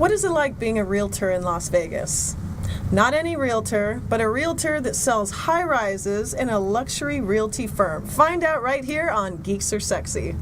What is it like being a realtor in Las Vegas? Not any realtor, but a realtor that sells high-rises in a luxury realty firm. Find out right here on Geeks Are Sexy.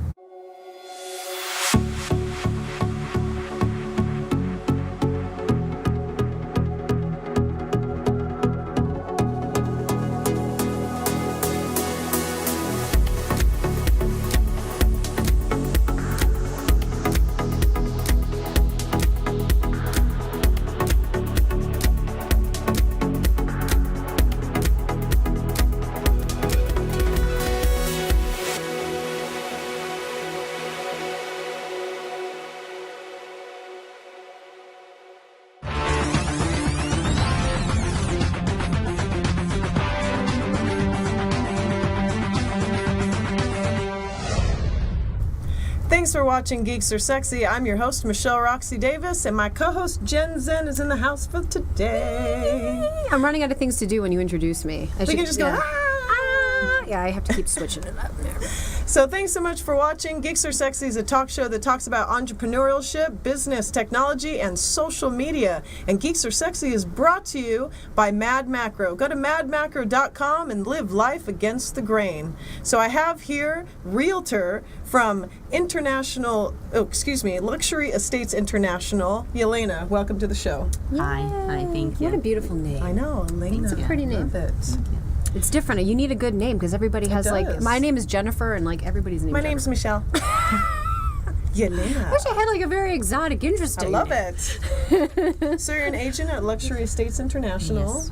Thanks for watching Geeks Are Sexy. I'm your host, Michelle Roxy Davis, and my co-host, Jen Zen, is in the house for today. I'm running out of things to do when you introduce me. We can just go, Yeah, I have to keep switching it up. So thanks so much for watching. Geeks Are Sexy is a talk show that talks about entrepreneurship, business, technology, and social media. And Geeks Are Sexy is brought to you by Mad Macro. Go to madmacro.com and live life against the grain. So I have here realtor from Luxury Estates International, Yelena. Welcome to the show. Hi, thank you. What a beautiful name. I know, Elena. It's a pretty name. Love it. It's different. You need a good name because everybody has like, my name is Jennifer and like everybody's name My is name's Michelle. Yelena. I wish I had like a very exotic, interesting I love name. it. So you're an agent at Luxury Estates International. Yes.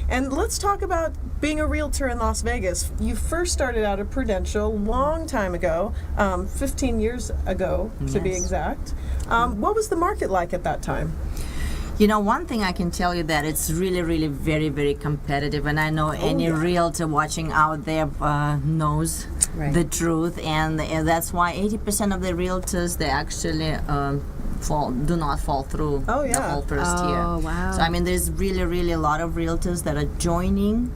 And let's talk about being a realtor in Las Vegas. You first started out at Prudential a long time ago, 15 years ago to be Yes. exact. What was the market like at that time? You know, one thing I can tell you that it's really, really very, very competitive, and I know any realtor watching out there knows the truth, and that's why 80% of the realtors, they actually do not fall through the whole first year. Oh, wow. So I mean, there's really, really a lot of realtors that are joining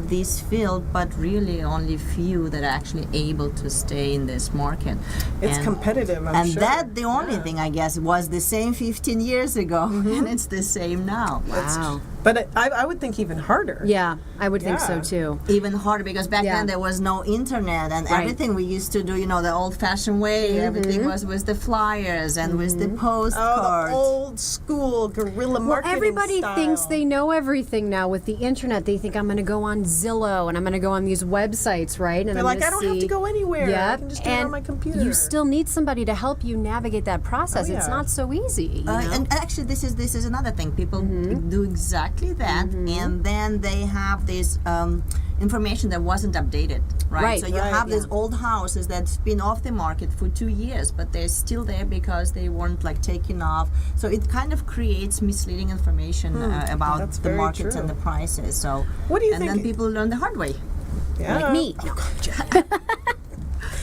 this field, but really only few that are actually able to stay in this market. It's competitive, I'm sure. And that the only thing, I guess, was the same 15 years ago, and it's the same now. Wow. But I would think even harder. Yeah, I would think so too. Even harder because back then there was no internet, and everything we used to do, you know, the old-fashioned way. Everything was with the flyers and with the postcards. Oh, the old school guerrilla marketing Everybody style. thinks they know everything now with the internet. They think I'm going to go on Zillow and I'm going to go on these websites, right? And They're like, I don't have to go anywhere. I can just do it on my computer. You still need somebody to help you navigate that process. It's not so easy. You know? And actually, this is another thing. People do exactly that, and then they have this information that wasn't updated, right? So you have these old houses that's been off the market for 2 years, but they're still there because they weren't like taken off. So it kind of creates misleading information about the markets and the prices. So what do you and think? then people learn the hard way. Yeah. Like me.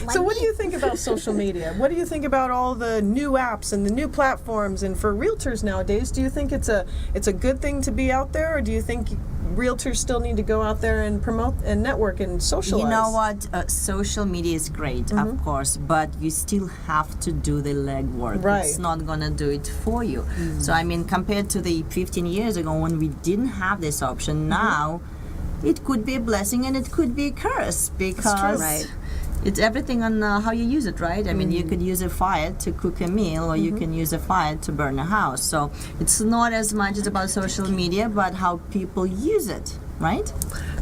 So what do you think about social media? What do you think about all the new apps and the new platforms? And for realtors nowadays, do you think it's a good thing to be out there, or do you think realtors still need to go out there and promote and network and socialize? You know what? Social media is great, of course, but you still have to do the legwork. Right. It's not going to do it for you. So, I mean, compared to the 15 years ago when we didn't have this option, now it could be a blessing and it could be a curse because it's everything on how you use it, right? I mean, you could use a fire to cook a meal, or you can use a fire to burn a house. So it's not as much as about social media, but how people use it, right?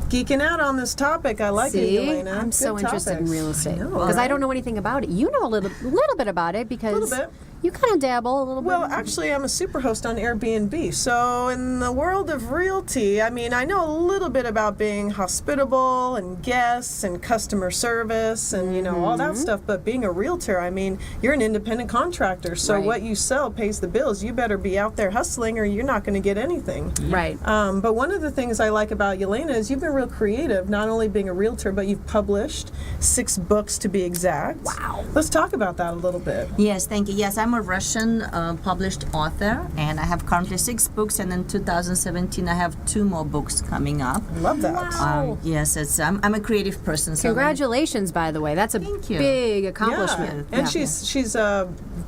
Geeking out on this topic. I like it, Yelena. I'm so Good interested topic. in real estate I know, because I right? don't know anything about it. You know a little bit about it because Little bit. you kind of dabble a little Well, bit. actually, I'm a superhost on Airbnb. So in the world of realty, I mean, I know a little bit about being hospitable and guests and customer service and, you know, all that stuff. But being a realtor, I mean, you're an independent contractor. So what you sell pays the bills. You better be out there hustling or you're not going to get anything. Right. But one of the things I like about Yelena is you've been real creative, not only being a realtor, but you've published 6 books to be exact. Wow. Let's talk about that a little bit. Yes, thank you. Yes, I'm I'm a Russian published author, and I have currently 6 books, and in 2017 I have 2 more books coming up. Love that. Yes, I'm a creative person. So Congratulations, by the way. That's a Thank you. big accomplishment. And she's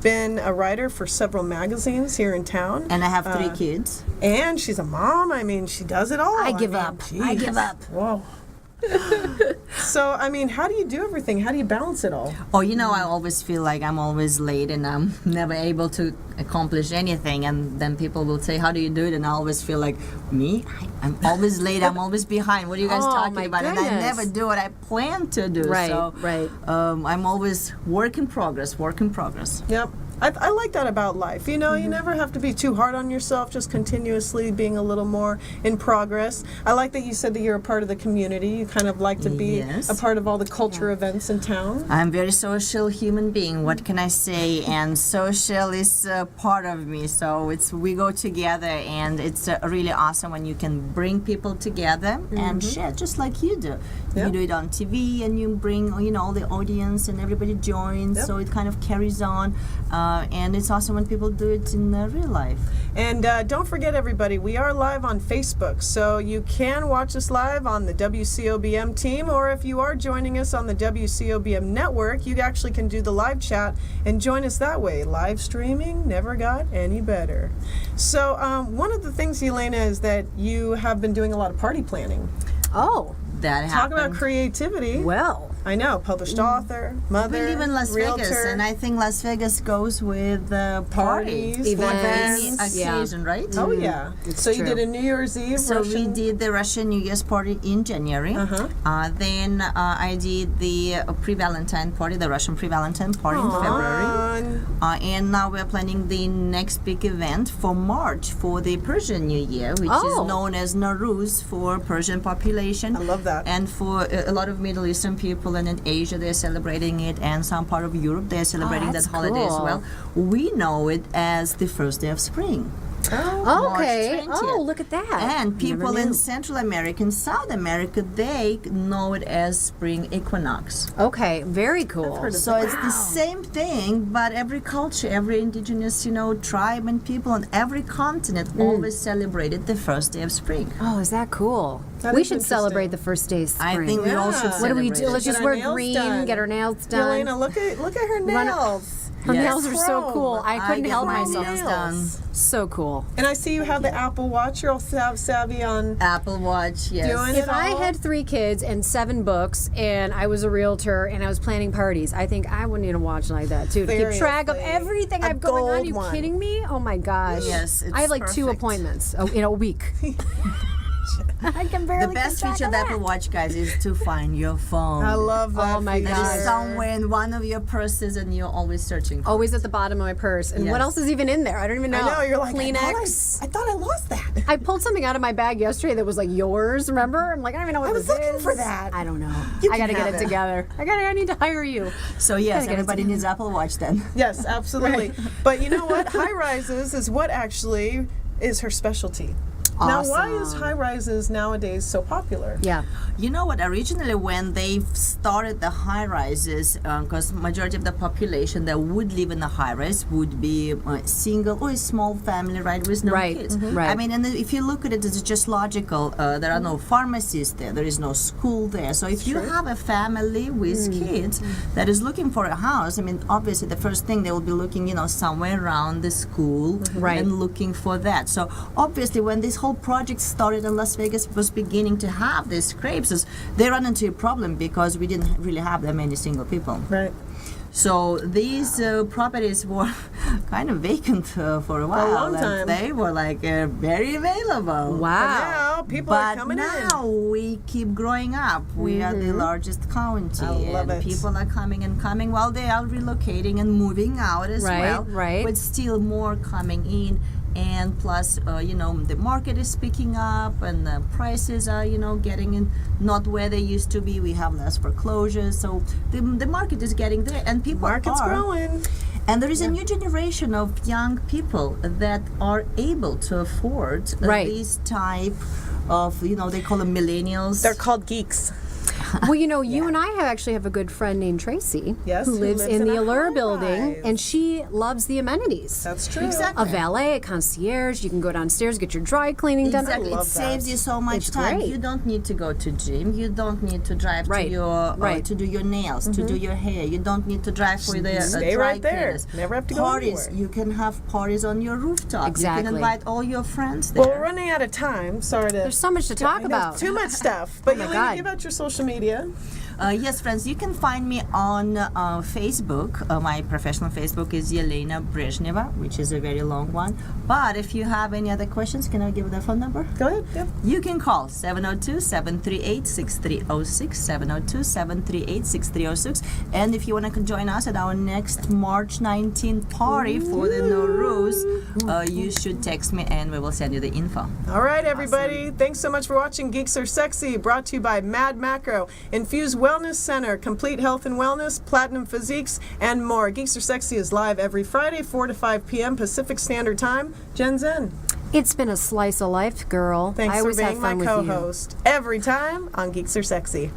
been a writer for several magazines here in town. And I have 3 kids. And she's a mom. I mean, she does it all. I give up. I give up. Whoa. So, I mean, how do you do everything? How do you balance it all? Oh, I always feel like I'm always late and I'm never able to accomplish anything. And then people will say, how do you do it? And I always feel like, me? I'm always late. I'm always behind. What are you guys talking my about? And I goodness. never do what I plan to do. Right, so, right. I'm always work in progress. Yep. I like that about life. You never have to be too hard on yourself, just continuously being a little more in progress. I like that you said that you're a part of the community. You kind of like to be Yes. a part of all the culture events in town. I'm very social human being. What can I say? And social is part of me. So we go together, and it's really awesome when you can bring people together and share, just like you do. Yep. You do it on TV, and you bring all the audience, and everybody joins. Yep. So it kind of carries on, and it's awesome when people do it in real life. And don't forget, everybody, we are live on Facebook, so you can watch us live on the WCOBM team, or if you are joining us on the WCOBM network, you actually can do the live chat and join us that way. Live streaming never got any better. So one of the things, Elena, is that you have been doing a lot of party planning. Oh, That Talk happened. about creativity. well. I know, published author, mother, We live in Las realtor. Vegas, and I think Las Vegas goes with Parties, parties, events, any occasion, right? Oh yeah. It's So you true. did a New Year's Eve. So Russian- we did the Russian New Year's party in January. Then I did the pre-Valentine party, the Russian pre-Valentine party in February. Fun. And now we're planning the next big event for March for the Persian New Year, which Oh. is known as Nowruz for Persian population. I love that. And for a lot of Middle Eastern people, and in Asia they're celebrating it, and some part of Europe they're celebrating that that's holiday as cool. well. We know it as the first day of spring. Oh. Okay. March 20th. Oh, look at that. And people Never in knew. Central America and South America, they know it as spring equinox. Okay, very cool. heard of So it's the same thing, but every culture, every indigenous, tribe and people on every continent always celebrated the first day of spring. Oh, is that cool? That We is should interesting. celebrate the first day of spring. I think we all should Yeah. What do we do? celebrate Let's it. just Get our wear nails green, done. get our nails done. Elena, look at her Run- nails. Her Yes. nails are so Chrome. cool. I couldn't get help my myself. nails done. So cool. And I see you have the Apple Watch. You're all savvy on. Apple Watch, yes. Doing If it I all. had 3 kids and 7 books and I was a realtor and I was planning parties, I think I would need a watch like that too to keep track of Seriously. everything A I've going on. gold You one. kidding me? Oh my gosh. Yes, it's I have like 2 perfect. appointments in a week. I can barely The best keep track feature of the that. Apple Watch, guys, is to find your phone. I love that. Oh my feature. That God. is somewhere in one of your purses, and you're always searching for it. Always at the bottom of my purse. And what Yes. else is even in there? I don't even know. I know. You're like Kleenex. I thought I lost that. I pulled something out of my bag yesterday that was like yours, remember? I'm like, I don't even know what I was this looking is. for that. I don't know. You I gotta can get have it it. together. I need to hire you. So yes, Gotta get it everybody together. needs Apple Watch then. Yes, absolutely. But you know what? High rises is what actually is her specialty. Now, why is Awesome. high rises nowadays so popular? Yeah. You know what? Originally, when they started the high rises, because majority of the population that would live in the high rise would be single or a small family, right, with no Right, kids. right. I mean, and if you look at it, it's just logical. There are no pharmacies there. There is no school there. So if you have a family with kids that is looking for a house, I mean, obviously the first thing they will be looking, somewhere around the school, Right. and looking for that. So obviously, when this whole project started in Las Vegas, was beginning to have these scrapes, they run into a problem because we didn't really have that many single people. Right. So these properties were kind of vacant for a while. long and time. They were like very available. But Wow. now people are But coming now we keep growing up. We are the largest county, I love and it. people are coming and coming. While they are relocating and moving out as Right, well, right. but still more coming in. And plus, the market is picking up, and the prices are, getting in not where they used to be. We have less foreclosures, so the market is getting there, and people Market's are. growing. And there is a new generation of young people that are able to afford Right. these type of, they call them millennials. They're called geeks. Well, you know, you and I actually have a good friend named Tracy Yes, who who lives lives in in the a Allure building, high-rise. and she loves the amenities. That's true. Exactly. A valet, a concierge, you can go downstairs, get your dry cleaning done. Exactly. It love saves that. you so much It's time. great. You don't need to go to gym. You don't need to drive Right. to your Right. to do your nails, to do your hair. You don't need to drive for the Stay dry right there. cleaners. Never have to go Parties. anywhere. You can have parties on your rooftop. You Exactly. can invite all your friends there. Well, we're running out of time. Sorry to. There's so much to talk I know, about. Too much stuff. But my Yelena, God. give out your social media. Yes, friends, you can find me on Facebook. My professional Facebook is Yelena Brezhneva, which is a very long one. But if you have any other questions, can I give the phone number? Go ahead. Yep. You can call 702-738-6306, 702-738-6306. And if you want to join us at our next March 19th party for the Nowruz, you should text me and we will send you the info. All right, everybody. Thanks so much for watching Geeks Are Sexy, brought to you by Mad Macro, Infused Wellness Center, Complete Health and Wellness, Platinum Physiques, and more. Geeks Are Sexy is live every Friday, 4 to 5 p.m. Pacific Standard Time. Jen Zen, It's been a slice of life, girl. thanks I for always have being my fun with you. co-host every time on Geeks Are Sexy.